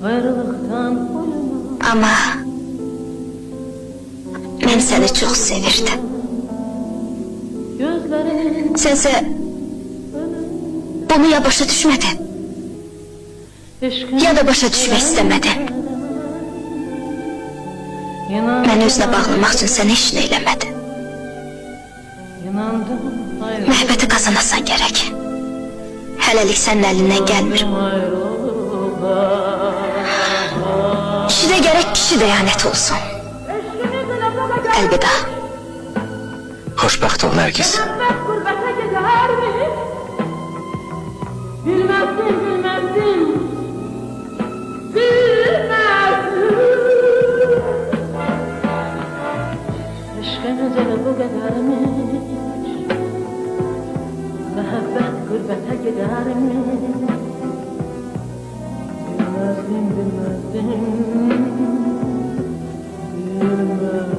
Ayrılıktan uyuma. Ama ben seni çok sevirdim. Gözlerin Sense bunu ya başa düşmedin ya da başa düşmek istemedin. Ben özüne bağlamak için sen hiç ne eylemedin. Məhbəti kazanasan gerek. Hələlik senin elinden gelmir. Kişi de gerek kişi deyanet olsun. Elveda. Xoşbəxt ol Nərgiz. Bilmezdim, bilmezdim. Bilmezdim. Aşkın özeli bu kadarmış. Mehabbet gurbete gidermiş. Bilmezdim, bilmezdim. Bilmezdim.